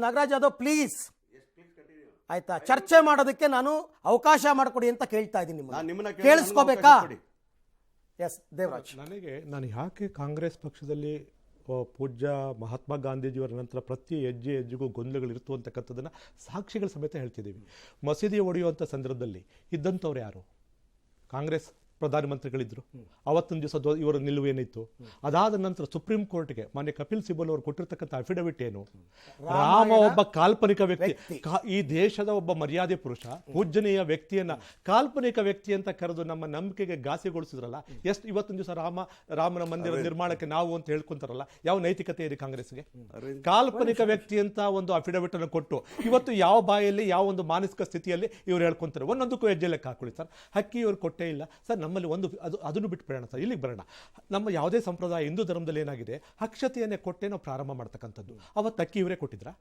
Nagaraj Yadav please ಆಯ್ತಾ, ಚರ್ಚೆ ಮಾಡೋದಕ್ಕೆ ನಾನು ಅವಕಾಶ ಮಾಡಿಕೊಡಿ ಅಂತ ಕೇಳ್ತಾ ಇದ್ದೀನಿ. ನಿಮ್ಮನ್ನ ಕೇಳಿಸ್ಕೋಬೇಕಾ? ಎಸ್ ದೇವರಾಜ್. ನಾನು ಯಾಕೆ ಕಾಂಗ್ರೆಸ್ ಪಕ್ಷದಲ್ಲಿ ಪೂಜ್ಯ ಮಹಾತ್ಮ ಗಾಂಧೀಜಿಯವರ ನಂತರ ಪ್ರತಿ ಹೆಜ್ಜೆಗೂ ಗೊಂದಲಗಳಿರ್ತು ಅಂತಕ್ಕಂಥದ್ದನ್ನು ಸಾಕ್ಷಿಗಳ ಸಮೇತ ಹೇಳ್ತಿದ್ದೀವಿ. ಮಸೀದಿ ಒಡೆಯುವಂಥ ಸಂದರ್ಭದಲ್ಲಿ ಇದ್ದಂಥವ್ರು ಯಾರು? ಕಾಂಗ್ರೆಸ್ ಪ್ರಧಾನಮಂತ್ರಿಗಳಿದ್ರು. ಅವತ್ತಿನ ದಿವಸ ಇವರ ನಿಲುವೇನಿತ್ತು? ಅದಾದ ನಂತರ ಸುಪ್ರೀಂ ಕೋರ್ಟ್ಗೆ ಮಾನ್ಯ ಕಪಿಲ್ ಸಿಬಲ್ ಅವರು ಕೊಟ್ಟಿರ್ತಕ್ಕಂಥ ಅಫಿಡವಿಟ್ ಏನು? ರಾಮ ಒಬ್ಬ ಕಾಲ್ಪನಿಕ ವ್ಯಕ್ತಿ, ಈ ದೇಶದ ಒಬ್ಬ ಮರ್ಯಾದೆ ಪುರುಷ, ಪೂಜನೀಯ ವ್ಯಕ್ತಿಯನ್ನ ಕಾಲ್ಪನಿಕ ವ್ಯಕ್ತಿ ಅಂತ ಕರೆದು ನಮ್ಮ ನಂಬಿಕೆಗೆ ಘಾಸಿಗೊಳಿಸಿದ್ರಲ್ಲ. ಎಷ್ಟು ಇವತ್ತಿನ ದಿವಸ ರಾಮನ ಮಂದಿರ ನಿರ್ಮಾಣಕ್ಕೆ ನಾವು ಅಂತ ಹೇಳ್ಕೊಂತಾರಲ್ಲ, ಯಾವ ನೈತಿಕತೆ ಇದೆ ಕಾಂಗ್ರೆಸ್ಗೆ? ಕಾಲ್ಪನಿಕ ವ್ಯಕ್ತಿ ಅಂತ ಒಂದು ಅಫಿಡವಿಟ್ ಅನ್ನು ಕೊಟ್ಟು ಇವತ್ತು ಯಾವ ಬಾಯಲ್ಲಿ ಯಾವ ಒಂದು ಮಾನಸಿಕ ಸ್ಥಿತಿಯಲ್ಲಿ ಇವ್ರು ಹೇಳ್ಕೊಂತಾರೆ? ಒಂದೊಂದಕ್ಕೂ ಹೆಜ್ಜೆ ಲೆಕ್ಕ ಹಾಕೊಳ್ಳಿ ಸರ್. ಹಕ್ಕಿ ಇವ್ರು ಕೊಟ್ಟೇ ಇಲ್ಲ ಸರ್. ನಮ್ಮಲ್ಲಿ ಒಂದು ಅದನ್ನು ಬಿಟ್ಟು ಬರೋಣ ಸರ್, ಇಲ್ಲಿಗೆ ಬರೋಣ. ನಮ್ಮ ಯಾವುದೇ ಸಂಪ್ರದಾಯ ಹಿಂದೂ ಧರ್ಮದಲ್ಲಿ ಏನಾಗಿದೆ, ಅಕ್ಷತೆಯನ್ನೇ ಕೊಟ್ಟೆ ನಾವು ಪ್ರಾರಂಭ ಮಾಡ್ತಕ್ಕಂಥದ್ದು. ಅವತ್ತು ಅಕ್ಕಿ ಇವರೇ ಕೊಟ್ಟಿದ್ರಾ?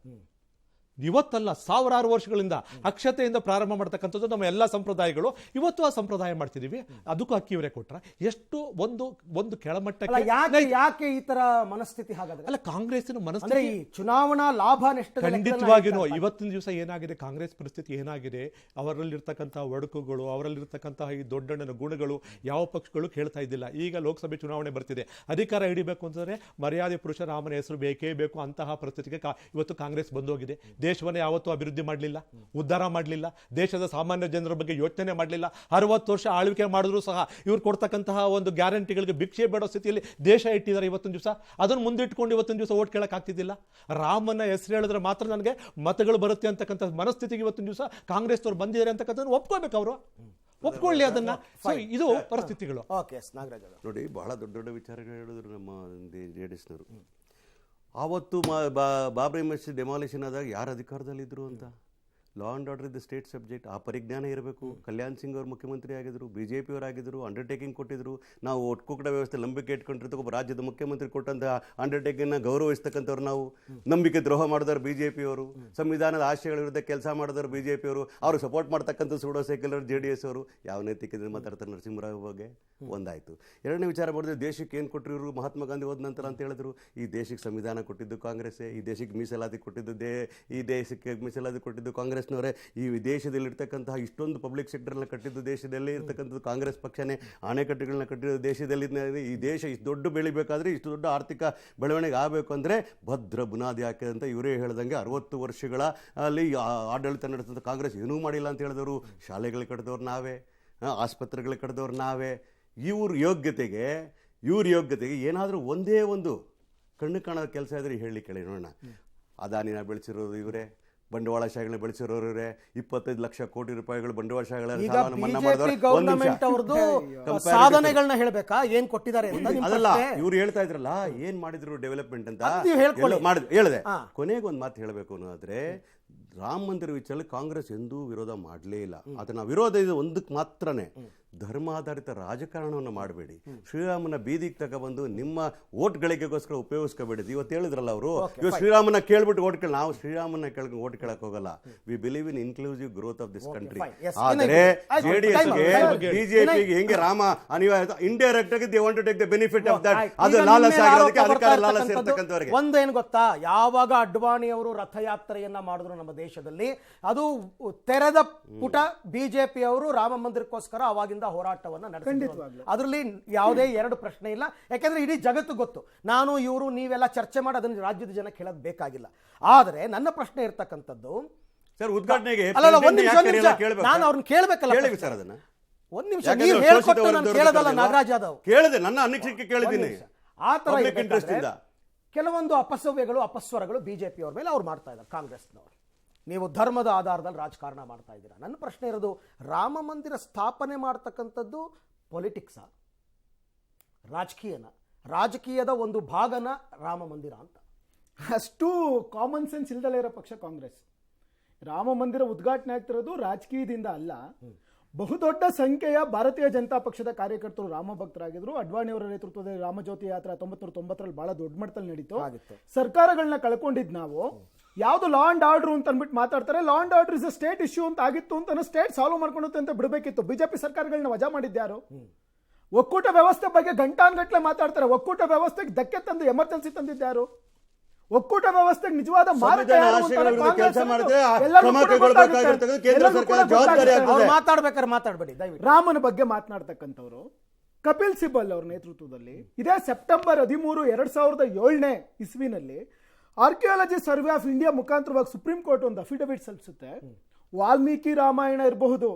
ಇವತ್ತಲ್ಲ, ಸಾವಿರಾರು ವರ್ಷಗಳಿಂದ ಅಕ್ಷತೆಯಿಂದ ಪ್ರಾರಂಭ ಮಾಡ್ತಕ್ಕಂಥದ್ದು ನಮ್ಮ ಎಲ್ಲ ಸಂಪ್ರದಾಯಗಳು. ಇವತ್ತು ಆ ಸಂಪ್ರದಾಯ ಮಾಡ್ತಿದೀವಿ, ಅದಕ್ಕೂ ಅಕ್ಕಿ ಇವರೇ ಕೊಟ್ರ? ಎಷ್ಟು ಒಂದು ಕೆಳಮಟ್ಟಕ್ಕೆ ಯಾಕೆ ಈ ತರ ಮನಸ್ಥಿತಿ? ಹಾಗಾದ್ರೆ ಅಲ್ಲ, ಕಾಂಗ್ರೆಸ್ಸಿನ ಮನಸ್ಥಿತಿ ಚುನಾವಣಾ ಲಾಭ ಖಂಡಿತವಾಗಿನೂ ಇವತ್ತಿನ ದಿವಸ ಏನಾಗಿದೆ, ಕಾಂಗ್ರೆಸ್ ಪರಿಸ್ಥಿತಿ ಏನಾಗಿದೆ, ಅವರಲ್ಲಿರ್ತಕ್ಕಂಥ ಒಡಕುಗಳು, ಅವರಲ್ಲಿರ್ತಕ್ಕಂತಹ ಈ ದೊಡ್ಡಣ್ಣನ ಗುಣಗಳು ಯಾವ ಪಕ್ಷಗಳು ಕೇಳ್ತಾ ಇದ್ದಿಲ್ಲ. ಈಗ ಲೋಕಸಭೆ ಚುನಾವಣೆ ಬರ್ತಿದೆ, ಅಧಿಕಾರ ಹಿಡಿಬೇಕು ಅಂತಂದ್ರೆ ಮರ್ಯಾದೆ ಪುರುಷ ರಾಮನ ಹೆಸರು ಬೇಕೇ ಬೇಕು. ಅಂತಹ ಪರಿಸ್ಥಿತಿಗೆ ಇವತ್ತು ಕಾಂಗ್ರೆಸ್ ಬಂದೋಗಿದೆ. ದೇಶವನ್ನೇ ಯಾವತ್ತೂ ಅಭಿವೃದ್ಧಿ ಮಾಡಲಿಲ್ಲ, ಉದ್ಧಾರ ಮಾಡಲಿಲ್ಲ, ದೇಶದ ಸಾಮಾನ್ಯ ಜನರ ಬಗ್ಗೆ ಯೋಚನೆ ಮಾಡಲಿಲ್ಲ. 60 ವರ್ಷ ಆಳ್ವಿಕೆ ಮಾಡಿದ್ರು ಸಹ ಇವ್ರು ಕೊಡ್ತಕ್ಕಂತಹ ಒಂದು ಗ್ಯಾರಂಟಿಗಳಿಗೆ ಭಿಕ್ಷೆ ಬೇಡೋ ಸ್ಥಿತಿಯಲ್ಲಿ ದೇಶ ಇಟ್ಟಿದ್ದಾರೆ. ಇವತ್ತಿನ ದಿವಸ ಅದನ್ನು ಮುಂದಿಟ್ಕೊಂಡು ಇವತ್ತಿನ ದಿವಸ ಓಟ್ ಕೇಳಕ್ ಆಗ್ತಿದ್ದಿಲ್ಲ. ರಾಮನ ಹೆಸರು ಹೇಳಿದ್ರೆ ಮಾತ್ರ ನನಗೆ ಮತಗಳು ಬರುತ್ತೆ ಅಂತಕ್ಕಂಥ ಮನಸ್ಥಿತಿಗೆ ಇವತ್ತಿನ ದಿವಸ ಕಾಂಗ್ರೆಸ್ ಅವರು ಬಂದಿದ್ದಾರೆ ಅಂತಕ್ಕಂಥ ಒಪ್ಕೋಬೇಕು. ಅವರು ಒಪ್ಕೊಳ್ಳಿ ಅದನ್ನ. ಇದು ಪರಿಸ್ಥಿತಿಗಳು. ನೋಡಿ, ಬಹಳ ದೊಡ್ಡ ದೊಡ್ಡ ವಿಚಾರಗಳು ಹೇಳಿದ್ರು ನಮ್ಮ ಜೆಡಿಎಸ್ನವರು. ಆವತ್ತು ಬಾಬ್ರಿ ಮಸೀದಿ ಡೆಮಾಲಿಷನ್ ಆದಾಗ ಯಾರು ಅಧಿಕಾರದಲ್ಲಿದ್ದರು ಅಂತ? ಲಾ ಆ್ಯಂಡ್ ಆರ್ಡರ್ ಇದು ಸ್ಟೇಟ್ ಸಬ್ಜೆಕ್ಟ್. ಆ ಪರಿಜ್ಞಾನ ಇರಬೇಕು. ಕಲ್ಯಾಣ್ ಸಿಂಗ್ ಅವರು ಮುಖ್ಯಮಂತ್ರಿ ಆಗಿದ್ದರು, BJP ಅವರಾಗಿದ್ದರು, ಅಂಡರ್ಟೇಕಿಂಗ್ ಕೊಟ್ಟಿದ್ರು. ನಾವು ಒಕ್ಕೂಟ ವ್ಯವಸ್ಥೆ ನಂಬಿಕೆ ಇಟ್ಕೊಂಡಿರ್ತಕ್ಕ ಒಬ್ಬ ರಾಜ್ಯದ ಮುಖ್ಯಮಂತ್ರಿ ಕೊಟ್ಟಂತಹ ಅಂಡರ್ಟೇಕಿಂಗ್ನ ಗೌರವಿಸ್ತಕ್ಕಂಥವ್ರು ನಾವು. ನಂಬಿಕೆ ದ್ರೋಹ ಮಾಡಿದವರು BJP ಅವರು, ಸಂವಿಧಾನದ ಆಶಯಗಳ ವಿರುದ್ಧ ಕೆಲಸ ಮಾಡಿದವರು BJP ಅವರು, ಅವರು ಸಪೋರ್ಟ್ ಮಾಡ್ತಕ್ಕಂಥ ಸೂಡೋ ಸೈಕಲರ್ JDS ಅವರು. ಯಾವ ನೈತಿಕತೆ ಮಾತಾಡ್ತಾರೆ ನರಸಿಂಹರಾವ್ ಬಗ್ಗೆ? ಒಂದಾಯಿತು. ಎರಡನೇ ವಿಚಾರ ಮಾಡಿದ್ರೆ, ದೇಶಕ್ಕೆ ಏನು ಕೊಟ್ಟರು ಇವರು ಮಹಾತ್ಮ ಗಾಂಧಿ ಹೋದ ನಂತರ ಅಂತ ಹೇಳಿದ್ರು. ಈ ದೇಶಕ್ಕೆ ಸಂವಿಧಾನ ಕೊಟ್ಟಿದ್ದು ಕಾಂಗ್ರೆಸ್ಸೇ, ಈ ದೇಶಕ್ಕೆ ಮೀಸಲಾತಿ ಕೊಟ್ಟಿದ್ದು ಈ ದೇಶಕ್ಕೆ ಮೀಸಲಾತಿ ಕೊಟ್ಟಿದ್ದು ಕಾಂಗ್ರೆಸ್ನವರೇ. ಈ ದೇಶದಲ್ಲಿರ್ತಕ್ಕಂತಹ ಇಷ್ಟೊಂದು ಪಬ್ಲಿಕ್ ಸೆಕ್ಟರ್ನ ಕಟ್ಟಿದ್ದು ದೇಶದಲ್ಲಿ ಇರ್ತಕ್ಕಂಥದ್ದು ಕಾಂಗ್ರೆಸ್ ಪಕ್ಷನೇ. ಅಣೆಕಟ್ಟುಗಳನ್ನ ಕಟ್ಟಿದ್ದು ದೇಶದಲ್ಲಿ. ಈ ದೇಶ ಇಷ್ಟು ದೊಡ್ಡ ಬೆಳಿಬೇಕಾದ್ರೆ, ಇಷ್ಟು ದೊಡ್ಡ ಆರ್ಥಿಕ ಬೆಳವಣಿಗೆ ಆಗಬೇಕು ಅಂದರೆ ಭದ್ರ ಬುನಾದಿ ಹಾಕಿದೆ ಅಂತ ಇವರೇ ಹೇಳ್ದಂಗೆ 60 ವರ್ಷಗಳ ಅಲ್ಲಿ ಆಡಳಿತ ನಡೆಸಿದ ಕಾಂಗ್ರೆಸ್ ಏನೂ ಮಾಡಿಲ್ಲ ಅಂತ ಹೇಳಿದವರು. ಶಾಲೆಗಳು ಕಟ್ಟಿದವ್ರು ನಾವೇ, ಆಸ್ಪತ್ರೆಗಳು ಕಟ್ಟಿದವ್ರು ನಾವೇ. ಇವ್ರ ಯೋಗ್ಯತೆಗೆ ಏನಾದರೂ ಒಂದೇ ಒಂದು ಕಣ್ಣು ಕಾಣೋದು ಕೆಲಸ ಇದ್ರೆ ಹೇಳಿ ಕೇಳಿ ನೋಡೋಣ. ಅದಾನಿನ ಬೆಳೆಸಿರೋದು ಇವರೇ, ಬಂಡವಾಳಶಾಹಿಗಳನ್ನ ಬೆಳೆಸಿರೋರೇ. 25 ಲಕ್ಷ ಕೋಟಿ ರೂಪಾಯಿಗಳು ಬಂಡವಾಳಶಾಹಿಗಳ ಮನ್ನಾ ಮಾಡಿದವರು. ಸಾಧನೆಗಳನ್ನ ಹೇಳ್ಬೇಕಾ, ಏನ್ ಕೊಟ್ಟಿದ್ದಾರೆ ಅದಲ್ಲ. ಇವ್ರು ಹೇಳ್ತಾ ಇದ್ರಲ್ಲ ಏನ್ ಮಾಡಿದ್ರು ಡೆವಲಪ್ಮೆಂಟ್ ಅಂತ ಹೇಳಿದೆ. ಕೊನೆಗೆ ಒಂದು ಮಾತು ಹೇಳಬೇಕು ಅನ್ನೋದಾದ್ರೆ, ರಾಮ ಮಂದಿರ ವಿಚಾರದಲ್ಲಿ ಕಾಂಗ್ರೆಸ್ ಎಂದೂ ವಿರೋಧ ಮಾಡಲೇ ಇಲ್ಲ. ಅದನ್ನ ವಿರೋಧ ಇದೆ ಒಂದಕ್ಕೆ ಮಾತ್ರನೇ, ಧರ್ಮಾಧಾರಿತ ರಾಜಕಾರಣವನ್ನು ಮಾಡಬೇಡಿ. ಶ್ರೀರಾಮನ ಬೀದಿಗೆ ತಗೊಬಂದು ನಿಮ್ಮ ಓಟ್ ಗಳಿಕೆಗೋಸ್ಕರ ಉಪಯೋಗಿಸ್ಕೋಬೇಡಿ. ಇವತ್ತು ಹೇಳಿದ್ರಲ್ಲ ಅವರು, ಇವಾಗ ಶ್ರೀರಾಮನ ಕೇಳ್ಬಿಟ್ಟು ಓಟ್ ಕೇಳಿ, ನಾವು ಶ್ರೀರಾಮನ ಓಟ್ ಕೇಳಕ್ ಹೋಗಲ್ಲ. We believe in inclusive growth of this country. ಆದರೆ JDSಗೆ BJPಗೆ ಹೆಂಗೆ ರಾಮ ಅನಿವಾರ್ಯ, ಇಂಡೈರೆಕ್ಟ್ ಆಗಿ they want to take the benefit of that. ಅದು ಲಾಲಸ ಆಗಿರೋದಕ್ಕೆ, ಅಧಿಕಾರ ಲಾಲಸ ಇರತಕ್ಕಂಥವರಿಗೆ. ಒಂದೇನು ಗೊತ್ತಾ, ಯಾವಾಗ ಅಡ್ವಾಣಿ ಅವರು ರಥಯಾತ್ರೆಯನ್ನ ಮಾಡಿದ್ರು ನಮ್ಮ ದೇಶದಲ್ಲಿ, ಅದು ತೆರೆದ ಪುಟ. BJP ಅವರು ರಾಮ ಮಂದಿರಕ್ಕೋಸ್ಕರ ಅವಾಗಿಂದ ಹೋರಾಟವನ್ನ ನಡೆಸಿದ್ರು. ಅದರಲ್ಲಿ ಯಾವುದೇ ಎರಡು ಪ್ರಶ್ನೆ ಇಲ್ಲ. ಯಾಕಂದ್ರೆ ಇಡೀ ಜಗತ್ತು ಗೊತ್ತು. ನಾನು ಇವರು ನೀವೆಲ್ಲ ಚರ್ಚೆ ಮಾಡಿ ಅದನ್ನ ರಾಜ್ಯದ ಜನ ಕೇಳೋದು ಬೇಕಾಗಿಲ್ಲ. ಆದ್ರೆ ನನ್ನ ಪ್ರಶ್ನೆ ಇರ್ತಕ್ಕಂಥದ್ದು, ಸರ್ ಉದ್ಘಾಟನೆಗೆ ನಾನು ಅವ್ರನ್ನ ಕೇಳಬೇಕಲ್ಲ. ಒಂದ್ ನಿಮಿಷ ನೀವು ಹೇಳ್ಕೊಟ್ಟು ನಾನು ಕೇಳೋದಲ್ಲ ನಾಗರಾಜ್ ಯಾದವ್. ಕೇಳಿದೆ, ನನ್ನ ಅನಿಸಿಕೆ ಕೇಳಿದ್ದೀನಿ. ಆ ತರ ಕೆಲವೊಂದು ಅಪಸವ್ಯಗಳು, ಅಪಸ್ವರಗಳು BJP ಅವ್ರ ಮೇಲೆ ಅವ್ರು ಮಾಡ್ತಾ ಇದ್ದಾರೆ, ಕಾಂಗ್ರೆಸ್ನವರು. ನೀವು ಧರ್ಮದ ಆಧಾರದಲ್ಲಿ ರಾಜಕಾರಣ ಮಾಡ್ತಾ ಇದ್ದೀರಾ. ನನ್ನ ಪ್ರಶ್ನೆ ಇರೋದು, ರಾಮ ಮಂದಿರ ಸ್ಥಾಪನೆ ಮಾಡ್ತಕ್ಕಂಥದ್ದು ಪೊಲಿಟಿಕ್ಸಾ, ರಾಜಕೀಯದ ಒಂದು ಭಾಗನ ರಾಮ ಮಂದಿರ ಅಂತ? ಅಷ್ಟು ಕಾಮನ್ ಸೆನ್ಸ್ ಇಲ್ದಲೇ ಇರೋ ಪಕ್ಷ ಕಾಂಗ್ರೆಸ್. ರಾಮ ಮಂದಿರ ಉದ್ಘಾಟನೆ ಆಗ್ತಿರೋದು ರಾಜಕೀಯದಿಂದ ಅಲ್ಲ. ಬಹುದೊಡ್ಡ ಸಂಖ್ಯೆಯ ಭಾರತೀಯ ಜನತಾ ಪಕ್ಷದ ಕಾರ್ಯಕರ್ತರು ರಾಮ ಭಕ್ತರಾಗಿದ್ರು. ಅಡ್ವಾಣಿ ಅವರ ನೇತೃತ್ವದಲ್ಲಿ ರಾಮಜ್ಯೋತಿ ಯಾತ್ರೆ 1990ರಲ್ಲಿ ಬಹಳ ದೊಡ್ಡ ಮಟ್ಟದಲ್ಲಿ ನಡೀತು. ಸರ್ಕಾರಗಳನ್ನ ಕಳ್ಕೊಂಡಿದ್ ನಾವು. ಯಾವ್ದು ಲಾ ಅಂಡ್ ಆರ್ಡರ್ ಅಂತ ಅಂದ್ಬಿಟ್ಟು ಮಾತಾಡ್ತಾರೆ. Law and order is a state issue ಅಂತ ಆಗಿತ್ತು ಅಂತ ಸ್ಟೇಟ್ ಸಾಲ್ವ್ ಮಾಡ್ಕೊಳುತ್ತೆ ಅಂತ ಬಿಡಬೇಕಿತ್ತು. BJP ಸರ್ಕಾರಗಳನ್ನ ವಜಾ ಮಾಡಿದ್ಯಾರು? ಒಕ್ಕೂಟ ವ್ಯವಸ್ಥೆ ಬಗ್ಗೆ ಗಂಟಾನ್ಗಟ್ಲೆ ಮಾತಾಡ್ತಾರೆ. ಒಕ್ಕೂಟ ವ್ಯವಸ್ಥೆಗೆ ಧಕ್ಕೆ ತಂದು ಎಮರ್ಜೆನ್ಸಿ ತಂದಿದ್ಯಾರು? ಒಕ್ಕೂಟ ವ್ಯವಸ್ಥೆಗೆ ನಿಜವಾದ ಮಾರಕ ಸಂವಿಧಾನ ಯಾರು ಆಶಯಗಳ ಅಂತಾರೆ ವಿರುದ್ಧ ಕೆಲಸ ಕಾಂಗ್ರೆಸ್ ಮಾಡಿದ್ರೆ ಆ ಎಲ್ಲರಿಗೂ ಕ್ರಮ ಕೂಡ ಕೈಗೊಳ್ಳಬೇಕಾಗಿರ್ತಕ್ಕಂಥ ಗೊತ್ತಾಗುತ್ತೆ. ಕೇಂದ್ರ ಎಲ್ಲರಿಗೂ ಸರ್ಕಾರ ಕೂಡ ಜವಾಬ್ದಾರಿ ಗೊತ್ತಾಗುತ್ತೆ. ಅವ್ರು ಮಾತಾಡ್ಬೇಕಾದ್ರೆ ಮಾತಾಡ್ಬೇಡಿ ದಯವಿಟ್ಟು. ರಾಮನ ಬಗ್ಗೆ ಮಾತನಾಡ್ತಕ್ಕಂಥವ್ರು ಕಪಿಲ್ ಸಿಬಲ್ ಅವರ ನೇತೃತ್ವದಲ್ಲಿ ಇದೇ ಸೆಪ್ಟೆಂಬರ್ 13, 2007 ಇಸ್ವಿನಲ್ಲಿ ಆರ್ಕಿಯಾಲಜಿ ಸರ್ವೆ ಆಫ್ ಇಂಡಿಯಾ ಮುಖಾಂತರವಾಗಿ ಸುಪ್ರೀಂ ಕೋರ್ಟ್ ಒಂದು ಅಫಿಡವಿಟ್ ಸಲ್ಲಿಸುತ್ತೆ. ವಾಲ್ಮೀಕಿ ರಾಮಾಯಣ ಇರಬಹುದು,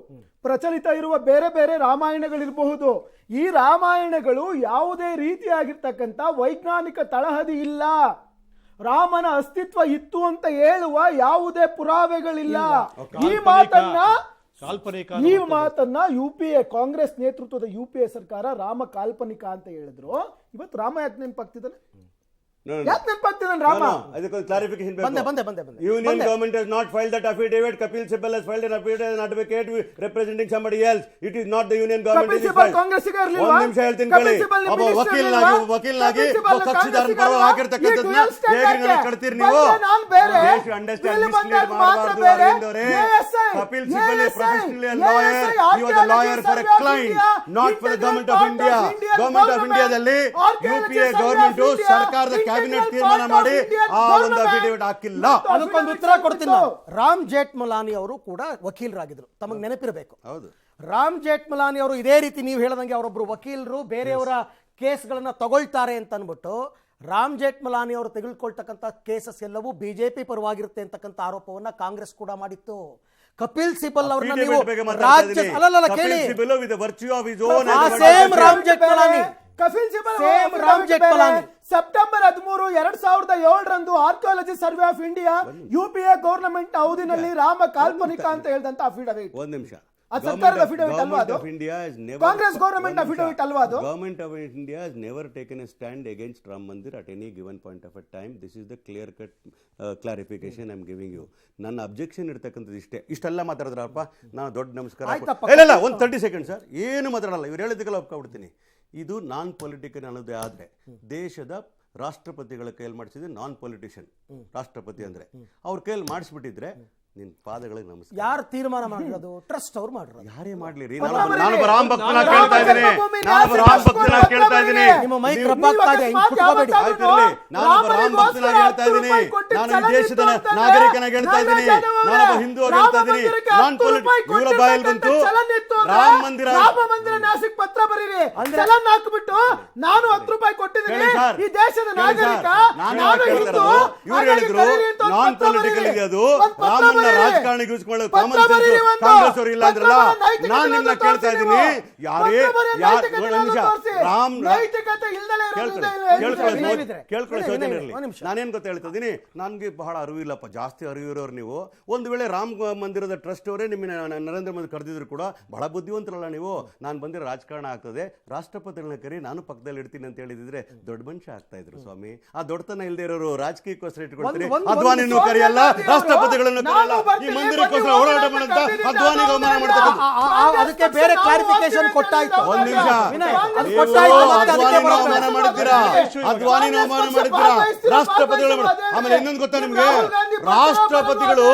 ಪ್ರಚಲಿತ ಇರುವ ಬೇರೆ ಬೇರೆ ರಾಮಾಯಣಗಳಿರಬಹುದು, ಈ ರಾಮಾಯಣಗಳು ಯಾವುದೇ ರೀತಿಯಾಗಿರ್ತಕ್ಕಂಥ ವೈಜ್ಞಾನಿಕ ತಳಹದಿ ಇಲ್ಲ, ರಾಮನ ಅಸ್ತಿತ್ವ ಇತ್ತು ಅಂತ ಹೇಳುವ ಯಾವುದೇ ಪುರಾವೆಗಳಿಲ್ಲ. ಈ ಮಾತನ್ನ UPA ಕಾಂಗ್ರೆಸ್ ನೇತೃತ್ವದ UPA ಸರ್ಕಾರ ರಾಮ ಕಾಲ್ಪನಿಕ ಅಂತ ಹೇಳಿದ್ರು. ಇವತ್ತು ರಾಮ ಯಾಕೆ ನೆನಪಾಗ್ತಿದ್ದಾನೆ? ಯಾಕೆ ನೆನಪಾಗ್ತಿದ್ದಾನೆ ರಾಮ? ಅದಕ್ಕೊಂದು ಕ್ಲಾರಿಫಿಕೇಶನ್ ಬಂದೆ. Union government has not filed that affidavit. Kapil Sibal has filed an affidavit as an advocate representing somebody else. It is not the union government. Kapil Sibal ಕಾಂಗ್ರೆಸ್ಸಿಗೆ ಇರಲಿಲ್ವಾ? ಒಂದು ನಿಮಿಷ ಹೇಳ್ತೀನಿ ಕೇಳಿ. ಒಬ್ಬ ವಕೀಲನಾಗಿ ಕಕ್ಷಿದಾರ ಪರವಾಗಿ ಹಾಕಿರ್ತಕ್ಕಂಥದ್ದನ್ನ ಹೇಗೆ ನೀವು ಕಟ್ತೀರಿ ನೀವು? ದೇಶ ಅಂಡರ್ಸ್ಟ್ಯಾಂಡ್ ಮಿಸ್ಲೀಡ್ ಮಾಡಬಾರದು ಅರವಿಂದ್ ಅವರೇ. Kapil Sibal is professionally a lawyer. He was a lawyer for a client, not for the government of India. Government of India ದಲ್ಲಿ UPA government ಸರ್ಕಾರದ ಕ್ಯಾಬಿನೆಟ್ ತೀರ್ಮಾನ ಮಾಡಿ ಆ ಒಂದು ಅಫಿಡವಿಟ್ ಹಾಕಿಲ್ಲ. ಅದಕ್ಕೊಂದು ಉತ್ತರ ಕೊಡ್ತೀನಿ ನಾನು. ರಾಮ್ ಜೇಠ್ಮಲಾನಿ ಅವರು ಕೂಡ ವಕೀಲರಾಗಿದ್ರು, ತಮಗೆ ನೆನಪಿರಬೇಕು. ಹೌದು, ರಾಮ್ ಜೇಠ್ಮಲಾನಿ ಅವರು ಇದೇ ರೀತಿ ನೀವು ಹೇಳದಂಗೆ ಅವರೊಬ್ರು ವಕೀಲರು ಬೇರೆಯವರ ಕೇಸ್ಗಳನ್ನ ತಗೊಳ್ತಾರೆ ಅಂತ ಅನ್ಬಿಟ್ಟು ರಾಮ್ ಜೇಠ್ಮಲಾನಿ ಅವರು ತೆಗೆದುಕೊಳ್ತಕ್ಕಂಥ ಕೇಸಸ್ ಎಲ್ಲವೂ ಬಿಜೆಪಿ ಪರವಾಗಿರುತ್ತೆ ಅಂತಕ್ಕಂಥ ಆರೋಪವನ್ನ ಕಾಂಗ್ರೆಸ್ ಕೂಡ ಮಾಡಿತ್ತು. ಕಪಿಲ್ ಸಿಬಲ್ ಅವ್ರನ್ನ ನೀವು ರಾಜ್ಯ ಅಲ್ಲಲ್ಲ ಕೇಳಿ, same Ram Jethmalani Kapil Sibal Ram Jethmalani September 13, 2007 archaeology survey of India UPA government ಅವಧಿನಲ್ಲಿ ರಾಮ ಕಾಲ್ಪನಿಕ ಅಂತ ಹೇಳಿದಂತ ಅಫಿಡವಿಟ್. ಒಂದು ನಿಮಿಷ. ಸರ್ಕಾರದ ಅಫಿಡವಿಟ್ ಅಲ್ವಾ ಅದು? ಕಾಂಗ್ರೆಸ್ ಗವರ್ನಮೆಂಟ್ ಅಫಿಡವಿಟ್ ಅಲ್ವಾ ಅದು? Government of India has never taken a stand against Ram Mandir at any given point of a time. This is the clear cut clarification I am giving you. ನನ್ನ objection ಇರ್ತಕ್ಕಂಥದ್ದು ಇಷ್ಟೆಲ್ಲ ಮಾತಾಡಿದ್ರಪ್ಪ, ನಾನು ದೊಡ್ಡ ನಮಸ್ಕಾರ. ಇಲ್ಲ ಒಂದು 30 ಸೆಕೆಂಡ್ ಸರ್, ಏನು ಮಾತಾಡಲ್ಲ, ಇವ್ರು ಹೇಳಿದ್ದಕ್ಕೆಲ್ಲ ಒಪ್ಕೊಬಿಡ್ತೀನಿ. ಇದು ನಾನ್ ಪೊಲಿಟಿಕಲ್ ಅನ್ನೋದೇ ಆದರೆ ದೇಶದ ರಾಷ್ಟ್ರಪತಿಗಳ ಕೈಯಲ್ಲಿ ಮಾಡಿಸಿದ್ರೆ ನಾನ್ ಪೊಲಿಟಿಷಿಯನ್ ರಾಷ್ಟ್ರಪತಿ ಅಂದ್ರೆ ಅವ್ರ ಕೈಯಲ್ಲಿ ಮಾಡಿಸ್ಬಿಟ್ಟಿದ್ರೆ ನಿನ್ ಪಾದಗಳಿಗೆ ನಮಸ್ಕಾರ. ಯಾರು ತೀರ್ಮಾನ ಮಾಡಿರೋದು? ಟ್ರಸ್ಟ್ ಅವ್ರು ಮಾಡಿರೋದು. ಯಾರೇ ಮಾಡ್ಲಿರಿ, ನಾನು ರಾಮ್ ಭಕ್ತನ ಕೇಳ್ತಾ ಇದ್ದೀನಿ, ನಾನು ರಾಮ್ ಭಕ್ತನ ಕೇಳ್ತಾ ಇದ್ದೀನಿ. ನಿಮ್ಮ ಮೈಕ್ ರಬ್ ಆಗ್ತಾ ಇದೆ, ಕುತ್ಕೋಬೇಡಿ. ಆಯ್ತಿರ್ಲಿ, ನಾನು ರಾಮ್ ಭಕ್ತನ ಹೇಳ್ತಾ ಇದ್ದೀನಿ, ನಾನು ಈ ದೇಶದ ನಾಗರಿಕನಾಗಿ ಹೇಳ್ತಾ ಇದ್ದೀನಿ, ನಾನೊಬ್ಬ ಹಿಂದೂ ಆಗಿ ಹೇಳ್ತಾ ಇದ್ದೀನಿ. ನಾನ್ ಪೊಲಿಟಿಕಲ್ ಇವರ ಬಾಯಲ್ಲಿ ಬಂತು ರಾಮ ಮಂದಿರ ನಾಸಿಕ್ ಪತ್ರ ಬರೀರಿ, ಚಲನ್ ಹಾಕ್ಬಿಟ್ಟು ನಾನು 10 ರೂಪಾಯಿ ಕೊಟ್ಟಿದ್ದೀನಿ, ಈ ದೇಶದ ನಾಗರಿಕ, ನಾನು ಹಿಂದೂ, ಇವ್ರು ಹೇಳಿದ್ರು ನಾನ್ ಪೊಲಿಟಿಕಲ್ ಇದೆ ಅದು, ರಾಮ ರಾಜಕಾರಣಿ ಯೂಸ್ಕೊಳ್ಳೋ ಕಾಮನ್ ಸೆನ್ಸ್ ಕಾಂಗ್ರೆಸ್ ಅವರು ಇಲ್ಲ ಅಂದ್ರಲ್ಲ. ನಾನು ನಿಮ್ಮನ್ನ ಕೇಳ್ತಾ ಇದ್ದೀನಿ, ಯಾರೇ ರಾಮ್ ಕೇಳ್ಕೊಳ್ಳೋ ಸೋದನೆ ಇರಲಿ. ನಾನೇನ್ ಗೊತ್ತ ಹೇಳ್ತಾ ಇದ್ದೀನಿ, ನನ್ಗೆ ಬಹಳ ಅರಿವಿಲ್ಲಪ್ಪ, ಜಾಸ್ತಿ ಅರಿವಿರೋರು ನೀವು. ಒಂದು ವೇಳೆ ರಾಮ್ ಮಂದಿರದ ಟ್ರಸ್ಟ್ ಅವರೇ ನಿಮ್ಮ ನರೇಂದ್ರ ಮೋದಿ ಕರೆದಿದ್ರು ಕೂಡ ಬಹಳ ಬುದ್ಧಿವಂತರಲ್ಲ ನೀವು. ನಾನು ಬಂದಿರೋ ರಾಜಕಾರಣ ಆಗ್ತದೆ, ರಾಷ್ಟ್ರಪತಿಗಳನ್ನ ಕರಿ, ನಾನು ಪಕ್ಕದಲ್ಲಿ ಇಡ್ತೀನಿ ಅಂತ ಹೇಳಿದ್ರೆ ದೊಡ್ಡ ಮನುಷ್ಯ ಆಗ್ತಾ ಇದ್ರು ಸ್ವಾಮಿ. ಆ ದೊಡ್ಡತನ ಇಲ್ಲದೆ ಇರೋರು ರಾಜಕೀಯಕ್ಕೋಸ್ಕರ ಇಟ್ಕೊಳ್ತೀರಿ. ಅದ್ವಾನಿನೂ ಕರೆಯಲ್ಲ, ರಾಷ್ಟ್ರಪತಿಗಳನ್ನು ಕರೆಯಲ್ಲ, ಈ ಮಂದಿರಕ್ಕೋಸ್ಕರ ಹೋರಾಟ ಮಾಡಂತ ಅದ್ವಾನಿಗೆ ಅವಮಾನ ಮಾಡ್ತಕ್ಕಂಥ ಅದಕ್ಕೆ ಬೇರೆ ಕ್ಲಾರಿಫಿಕೇಶನ್ ಕೊಟ್ಟಾಯ್ತು. ಒಂದ್ ನಿಮಿಷ, ಅವಮಾನ ಮಾಡಿದ್ದೀರಾ, ಅದ್ವಾನಿನ ಅವಮಾನ ಮಾಡಿದ್ದೀರಾ, ರಾಷ್ಟ್ರಪತಿಗಳು. ಆಮೇಲೆ ಇನ್ನೊಂದು ಗೊತ್ತಾ ನಿಮ್ಗೆ, ರಾಷ್ಟ್ರಪತಿಗಳು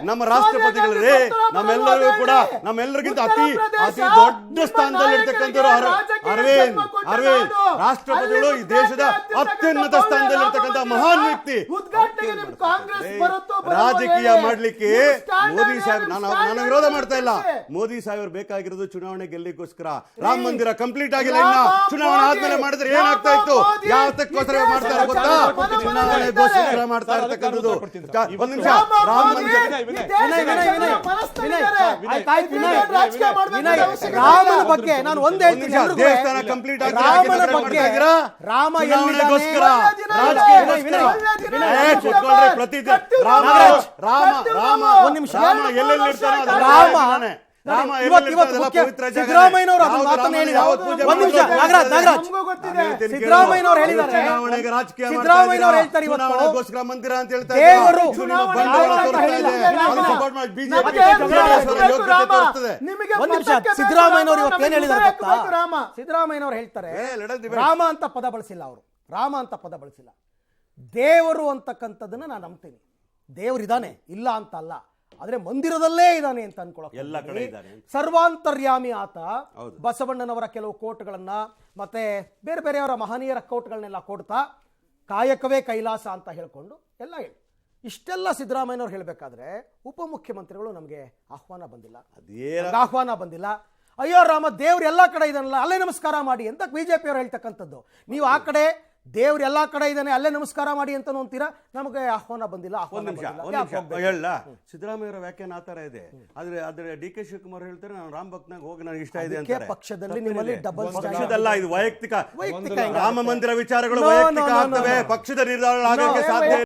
ನಮ್ಮ ರಾಷ್ಟ್ರಪತಿಗಳೇ ನಮ್ಮೆಲ್ಲರಿಗೂ ಕೂಡ ನಮ್ಮೆಲ್ಲರಿಗಿಂತ ಅತಿ ದೊಡ್ಡ ಸ್ಥಾನದಲ್ಲಿ ಇರ್ತಕ್ಕಂಥವ್ರು ಅರವಿಂದ್. ರಾಷ್ಟ್ರಪತಿಗಳು ಈ ದೇಶದ ಅತ್ಯುನ್ನತ ಸ್ಥಾನದಲ್ಲಿ ಇರ್ತಕ್ಕಂಥ ಮಹಾನ್ ವ್ಯಕ್ತಿ. ರಾಜಕೀಯ ಮಾಡ್ಲಿಕ್ಕೆ ಮೋದಿ ಸಾಹೇಬ್, ನಾನು ವಿರೋಧ ಮಾಡ್ತಾ ಇಲ್ಲ, ಮೋದಿ ಸಾಹೇಬ್ ಬೇಕಾಗಿರೋದು ಚುನಾವಣೆ ಗೆಲ್ಲಿಗೋಸ್ಕರ. ರಾಮ ಮಂದಿರ ಕಂಪ್ಲೀಟ್ ಆಗಿಲ್ಲ, ಇನ್ನ ಚುನಾವಣೆ ಆದ್ಮೇಲೆ ಮಾಡಿದ್ರೆ ಏನಾಗ್ತಾ ಇತ್ತು, ಯಾವತ್ತಕ್ಕೋಸ್ಕರ ಮಾಡ್ತಾರೆ ಗೊತ್ತಾ? ಚುನಾವಣೆಗೋಸ್ಕರ ಮಾಡ್ತಾ ಇರ್ತಕ್ಕಂಥದ್ದು. ಒಂದ್ ನಿಮಿಷ, ರಾಮ ಮಂದಿರ ರಾಮನ ಬಗ್ಗೆ ನಾನು ಒಂದ್ ಹೇಳ್ತೀನಿ, ದೇವಸ್ಥಾನ ಕಂಪ್ಲೀಟ್ ಆಗಿ ರಾಮ ಚುನಾವಣೆಗೋಸ್ಕರ ಪ್ರತಿ ರಾಮ ಒಂದ್ ನಿಮಿಷ, ಎಲ್ಲೆಲ್ಲಿ ಇರ್ತಾನೆ ಸಿದ್ದರಾಮಯ್ಯನವರು ಅದನ್ನ ಮಾತನ್ನ ಹೇಳಿದ್ದಾರೆ. ಒಂದ್ ನಿಮಿಷ ನಾಗರಾಜ್, ಸಿದ್ದರಾಮಯ್ಯನವರು ಹೇಳಿದ್ದಾರೆ, ಸಿದ್ದರಾಮಯ್ಯನವರು ಹೇಳ್ತಾರೆ ಇವತ್ತು ಮಂದಿರ ಅಂತ ಹೇಳ್ತಾರೆ. ದೇವರು ಒಂದ್ ನಿಮಿಷ, ಸಿದ್ದರಾಮಯ್ಯನವರು ಇವತ್ತು ಏನ್ ಹೇಳಿದ್ದಾರೆ ಗೊತ್ತಾ? ಸಿದ್ದರಾಮಯ್ಯನವರು ಹೇಳ್ತಾರೆ ರಾಮ ಅಂತ ಪದ ಬಳಸಿಲ್ಲ, ಅವರು ರಾಮ ಅಂತ ಪದ ಬಳಸಿಲ್ಲ, ದೇವರು ಅಂತಕ್ಕಂಥದ್ದನ್ನ ನಾನು ನಂಬ್ತೀನಿ. ದೇವರಿದ್ದಾನೆ, ಇಲ್ಲ ಅಂತ ಅಲ್ಲ, ಆದ್ರೆ ಮಂದಿರದಲ್ಲೇ ಇದ್ದಾನೆ ಅಂತ ಅನ್ಕೊಳ್ಳೋಕೆ ಎಲ್ಲ ಕಡೆ ಇದ್ದಾನೆ. ಸರ್ವಾಂತರ್ಯಾಮಿ ಆತ. ಬಸವಣ್ಣನವರ ಕೆಲವು ಕೋಟ್ಗಳನ್ನ ಮತ್ತೆ ಬೇರೆ ಬೇರೆಯವರ ಮಹನೀಯರ ಕೋಟ್ಗಳನ್ನೆಲ್ಲ ಕೊಡ್ತಾ ಕಾಯಕವೇ ಕೈಲಾಸ ಅಂತ ಹೇಳ್ಕೊಂಡು ಎಲ್ಲ ಹೇಳಿ ಇಷ್ಟೆಲ್ಲ ಸಿದ್ದರಾಮಯ್ಯನವ್ರು ಹೇಳಬೇಕಾದ್ರೆ ಉಪಮುಖ್ಯಮಂತ್ರಿಗಳು ನಮಗೆ ಆಹ್ವಾನ ಬಂದಿಲ್ಲ, ನಮ್ಗೆ ಆಹ್ವಾನ ಬಂದಿಲ್ಲ. ಅಯ್ಯೋ ರಾಮ, ದೇವ್ರು ಎಲ್ಲ ಕಡೆ ಇದನ್ನಲ್ಲ, ಅಲ್ಲೇ ನಮಸ್ಕಾರ ಮಾಡಿ ಅಂತ ಬಿಜೆಪಿ ಅವ್ರು ಹೇಳ್ತಕ್ಕಂಥದ್ದು. ನೀವು ಆ ಕಡೆ ದೇವ್ರು ಎಲ್ಲಾ ಕಡೆ ಇದ್ದಾನೆ ಅಲ್ಲೇ ನಮಸ್ಕಾರ ಮಾಡಿ ಅಂತ ಅಂತೀರಾ, ನಮಗೆ ಆಹ್ವಾನ ಬಂದಿಲ್ಲ. ಒಂದ್ ನಿಮಿಷ ಹೇಳ, ಸಿದ್ದರಾಮಯ್ಯ ಅವರ ವ್ಯಾಖ್ಯಾನ ಆ ತರ ಇದೆ. ಆದ್ರೆ ಡಿ ಕೆ ಶಿವಕುಮಾರ್ ಹೇಳ್ತಾರೆ ನಾನು ರಾಮ್ ಭಕ್ತನಾಗ ಹೋಗಿ ನನಗೆ ಇಷ್ಟ ಇದೆ ಅಂತ. ಪಕ್ಷದಲ್ಲಿ ನಿಮ್ಮಲ್ಲಿ ಡಬಲ್ ಪಕ್ಷದಲ್ಲ, ಇದು ವೈಯಕ್ತಿಕ. ವೈಯಕ್ತಿಕ ರಾಮ ಮಂದಿರ ವಿಚಾರಗಳು ವೈಯಕ್ತಿಕ ಆಗ್ತವೆ, ಪಕ್ಷದ ನಿರ್ಧಾರ ಆಗಕ್ಕೆ ಸಾಧ್ಯ